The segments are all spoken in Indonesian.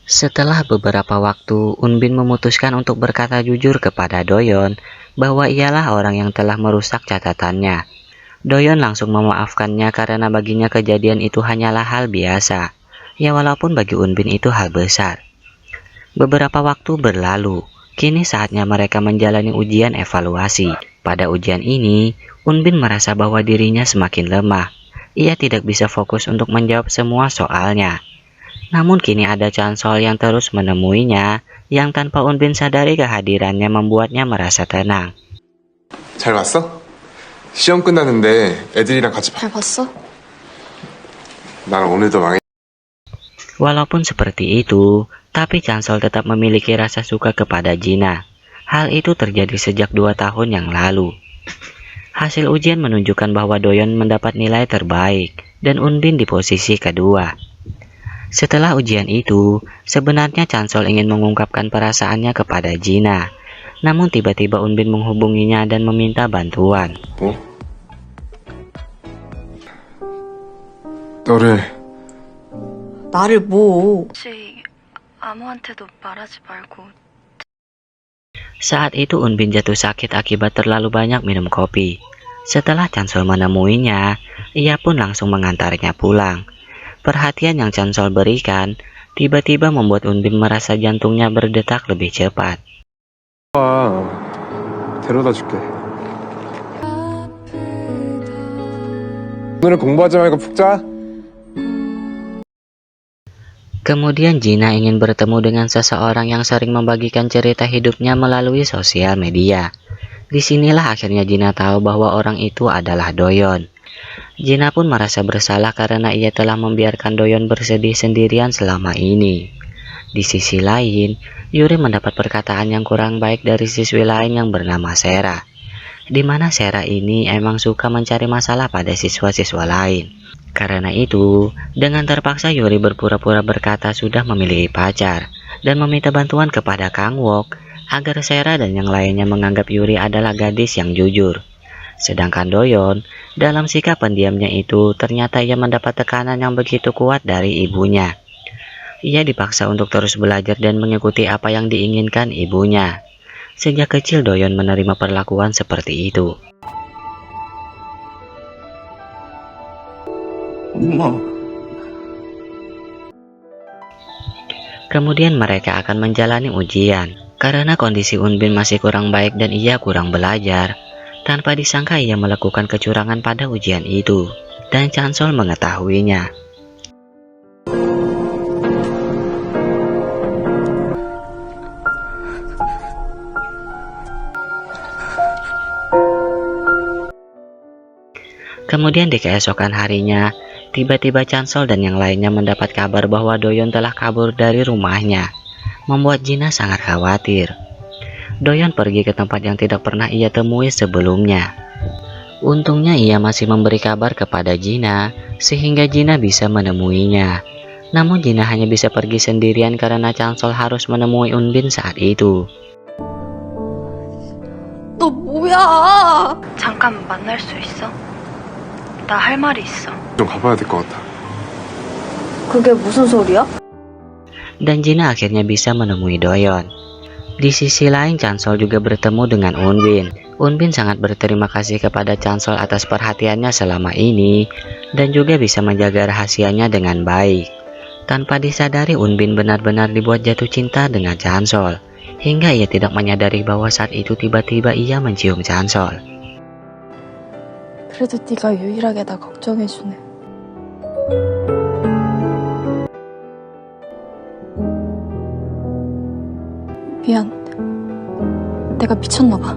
Setelah beberapa waktu, Unbin memutuskan untuk berkata jujur kepada Doyon bahwa ialah orang yang telah merusak catatannya. Doyon langsung memaafkannya karena baginya kejadian itu hanyalah hal biasa. Ya walaupun bagi Unbin itu hal besar. Beberapa waktu berlalu, kini saatnya mereka menjalani ujian evaluasi. Pada ujian ini, Unbin merasa bahwa dirinya semakin lemah. Ia tidak bisa fokus untuk menjawab semua soalnya. Namun kini ada Chansol yang terus menemuinya, yang tanpa Unbin sadari kehadirannya membuatnya merasa tenang. 잘 봤어? 시험 끝났는데 애들이랑 같이 잘 봤어? 나는 오늘도 망했. Walaupun seperti itu, tapi Chansol tetap memiliki rasa suka kepada Gina. Hal itu terjadi sejak 2 tahun yang lalu. Hasil ujian menunjukkan bahwa Doyon mendapat nilai terbaik dan Unbin di posisi kedua. Setelah ujian itu, sebenarnya Chansol ingin mengungkapkan perasaannya kepada Gina. Namun tiba-tiba Unbin menghubunginya dan meminta bantuan. 나를 뭐? 혹시 아무한테도 말하지 말고. Saat itu Unbin jatuh sakit akibat terlalu banyak minum kopi. Setelah Chansol menemuinya, ia pun langsung mengantarnya pulang. Perhatian yang Chansol berikan tiba-tiba membuat Unbin merasa jantungnya berdetak lebih cepat. 데려다 줄게. 오늘은 공부하지 말고 푹 자. Kemudian Gina ingin bertemu dengan seseorang yang sering membagikan cerita hidupnya melalui sosial media. Disinilah akhirnya Gina tahu bahwa orang itu adalah Doyon. Gina pun merasa bersalah karena ia telah membiarkan Doyon bersedih sendirian selama ini. Di sisi lain, Yuri mendapat perkataan yang kurang baik dari siswi lain yang bernama Sera. Di mana Sera ini emang suka mencari masalah pada siswa-siswa lain. Karena itu, dengan terpaksa Yuri berpura-pura berkata sudah memiliki pacar dan meminta bantuan kepada Kang Wok agar Sera dan yang lainnya menganggap Yuri adalah gadis yang jujur. Sedangkan Doyon, dalam sikap pendiamnya itu ternyata ia mendapat tekanan yang begitu kuat dari ibunya. Ia dipaksa untuk terus belajar dan mengikuti apa yang diinginkan ibunya. Sejak kecil Doyon menerima perlakuan seperti itu. Kemudian mereka akan menjalani ujian. Karena kondisi Unbin masih kurang baik dan ia kurang belajar, tanpa disangka ia melakukan kecurangan pada ujian itu, dan Chansol mengetahuinya. Kemudian di keesokan harinya, tiba-tiba Chansol dan yang lainnya mendapat kabar bahwa Doyon telah kabur dari rumahnya, membuat Gina sangat khawatir. Doyon pergi ke tempat yang tidak pernah ia temui sebelumnya. Untungnya ia masih memberi kabar kepada Gina, sehingga Gina bisa menemuinya. Namun Gina hanya bisa pergi sendirian karena Chansol harus menemui Unbin saat itu. 너 뭐야? 잠깐 만날 수 있어? 나 할 말이 있어. 좀 가봐야 될 것 같아. 그게 무슨 소리야? Dan Gina akhirnya bisa menemui Doyon. Di sisi lain Chansol juga bertemu dengan Unbin. Unbin sangat berterima kasih kepada Chansol atas perhatiannya selama ini dan juga bisa menjaga rahasianya dengan baik. Tanpa disadari Unbin benar-benar dibuat jatuh cinta dengan Chansol, hingga ia tidak menyadari bahwa saat itu tiba-tiba ia mencium Chansol. 그래도 네가 유일하게 나 걱정해주네. 미안. 내가 미쳤나 봐.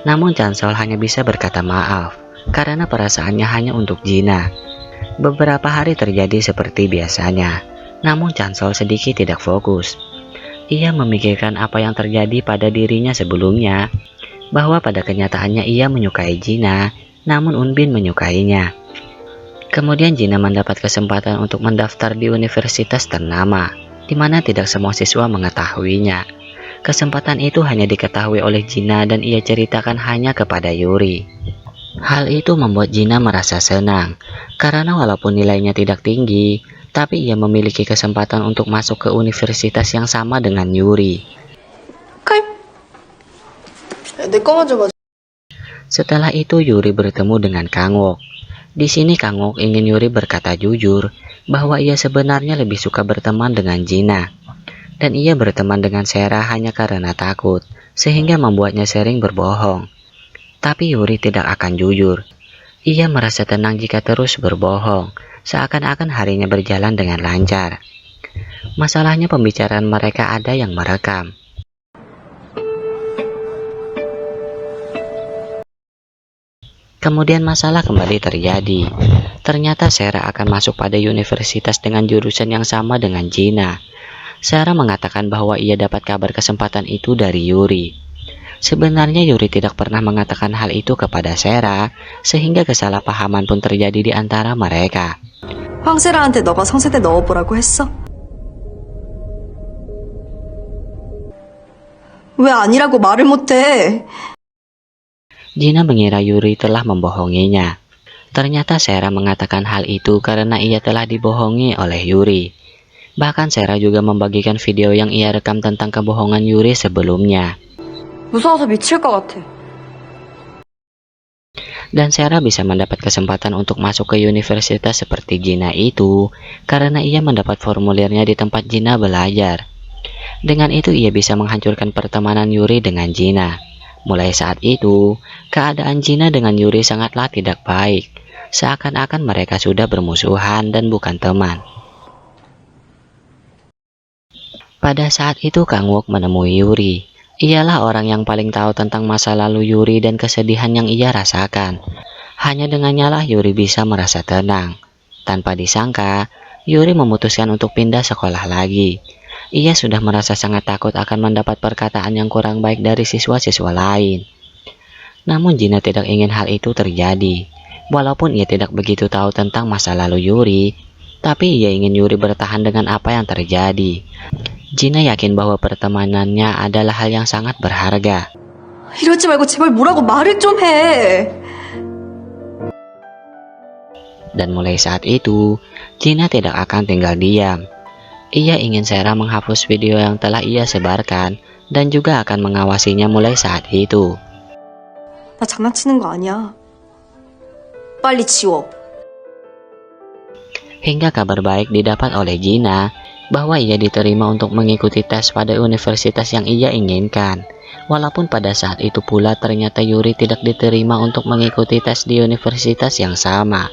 Namun Chansol hanya bisa berkata maaf karena perasaannya hanya untuk Gina. Beberapa hari terjadi seperti biasanya, namun Chansol sedikit tidak fokus. Ia memikirkan apa yang terjadi pada dirinya sebelumnya, bahwa pada kenyataannya ia menyukai Gina, namun Unbin menyukainya. Kemudian Gina mendapat kesempatan untuk mendaftar di universitas ternama, di mana tidak semua siswa mengetahuinya. Kesempatan itu hanya diketahui oleh Gina dan ia ceritakan hanya kepada Yuri. Hal itu membuat Gina merasa senang, karena walaupun nilainya tidak tinggi, Tapi ia memiliki kesempatan untuk masuk ke universitas yang sama dengan Yuri. 칼? 내 거 먼저 봐. Setelah itu Yuri bertemu dengan Kangwook. Di sini Kangwook ingin Yuri berkata jujur bahwa ia sebenarnya lebih suka berteman dengan Gina. Dan ia berteman dengan Sera hanya karena takut, sehingga membuatnya sering berbohong. Tapi Yuri tidak akan jujur. Ia merasa tenang jika terus berbohong, seakan-akan harinya berjalan dengan lancar. Masalahnya pembicaraan mereka ada yang merekam. Kemudian masalah kembali terjadi. Ternyata Sera akan masuk pada universitas dengan jurusan yang sama dengan Gina. Sera mengatakan bahwa ia dapat kabar kesempatan itu dari Yuri. Sebenarnya Yuri tidak pernah mengatakan hal itu kepada Sera, sehingga kesalahpahaman pun terjadi di antara mereka. 황세라한테 너가 성세대 넣어보라고 했어? 왜 아니라고 말을 못해? Gina mengira Yuri telah membohonginya. Ternyata Sera mengatakan hal itu karena ia telah dibohongi oleh Yuri. Bahkan Sera juga membagikan video yang ia rekam tentang kebohongan Yuri sebelumnya. 무서워서 미칠 것 같아. Dan Sera bisa mendapat kesempatan untuk masuk ke universitas seperti Gina itu karena ia mendapat formulirnya di tempat Gina belajar. Dengan itu ia bisa menghancurkan pertemanan Yuri dengan Gina. Mulai saat itu, keadaan Gina dengan Yuri sangatlah tidak baik. Seakan-akan mereka sudah bermusuhan dan bukan teman. Pada saat itu Kangwook menemui Yuri. Ialah orang yang paling tahu tentang masa lalu Yuri dan kesedihan yang ia rasakan. Hanya dengannya lah Yuri bisa merasa tenang. Tanpa disangka, Yuri memutuskan untuk pindah sekolah lagi. Ia sudah merasa sangat takut akan mendapat perkataan yang kurang baik dari siswa-siswa lain. Namun Gina tidak ingin hal itu terjadi. Walaupun ia tidak begitu tahu tentang masa lalu Yuri, tapi ia ingin Yuri bertahan dengan apa yang terjadi. Gina yakin bahwa pertemanannya adalah hal yang sangat berharga. 이러지 말고 제발 뭐라고 말을 좀 해. Dan mulai saat itu, Gina tidak akan tinggal diam. Ia ingin Sera menghapus video yang telah ia sebarkan dan juga akan mengawasinya mulai saat itu. 나 장난치는 거 아니야. 빨리 지워. Hingga kabar baik didapat oleh Gina bahwa ia diterima untuk mengikuti tes pada universitas yang ia inginkan. Walaupun pada saat itu pula ternyata Yuri tidak diterima untuk mengikuti tes di universitas yang sama.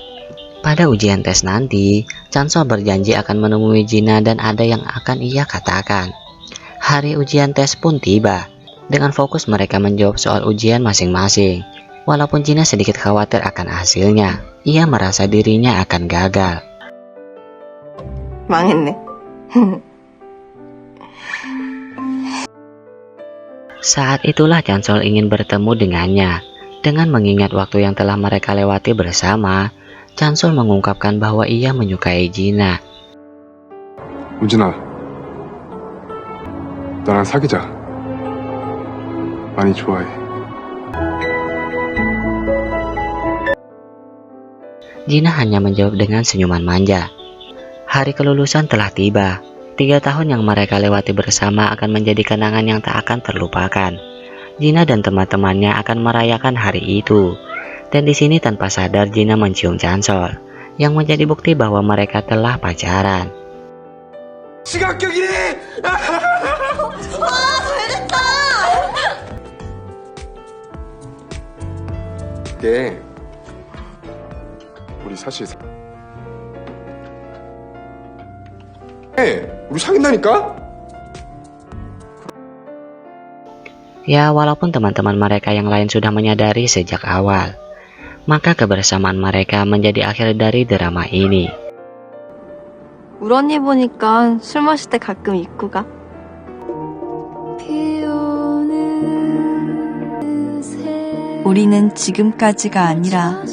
Pada ujian tes nanti, Chansol berjanji akan menemui Gina dan ada yang akan ia katakan. Hari ujian tes pun tiba. Dengan fokus mereka menjawab soal ujian masing-masing. Walaupun Gina sedikit khawatir akan hasilnya, ia merasa dirinya akan gagal. 망했네. Saat itulah Chansol ingin bertemu dengannya. Dengan mengingat waktu yang telah mereka lewati bersama, Chansol mengungkapkan bahwa ia menyukai Gina. 우진아, 나랑 사귀자. 많이 좋아해. Gina hanya menjawab dengan senyuman manja. Hari kelulusan telah tiba. 3 tahun yang mereka lewati bersama akan menjadi kenangan yang tak akan terlupakan. Gina dan teman-temannya akan merayakan hari itu. Dan di sini tanpa sadar Gina mencium Chansol, yang menjadi bukti bahwa mereka telah pacaran. 시각격이네! 이게 우리 사실 우리 사귄다니까? Ya, walaupun teman-teman mereka yang lain sudah menyadari sejak awal, maka kebersamaan mereka menjadi akhir dari drama ini. 우리 언니 보니까 술 마실 때 가끔 입고 가. 우리는 지금까지가 아니라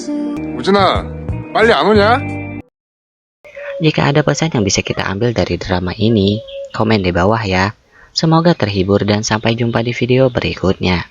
우진아, 빨리 안 오냐? Jika ada pesan yang bisa kita ambil dari drama ini, komen di bawah ya. Semoga terhibur dan sampai jumpa di video berikutnya.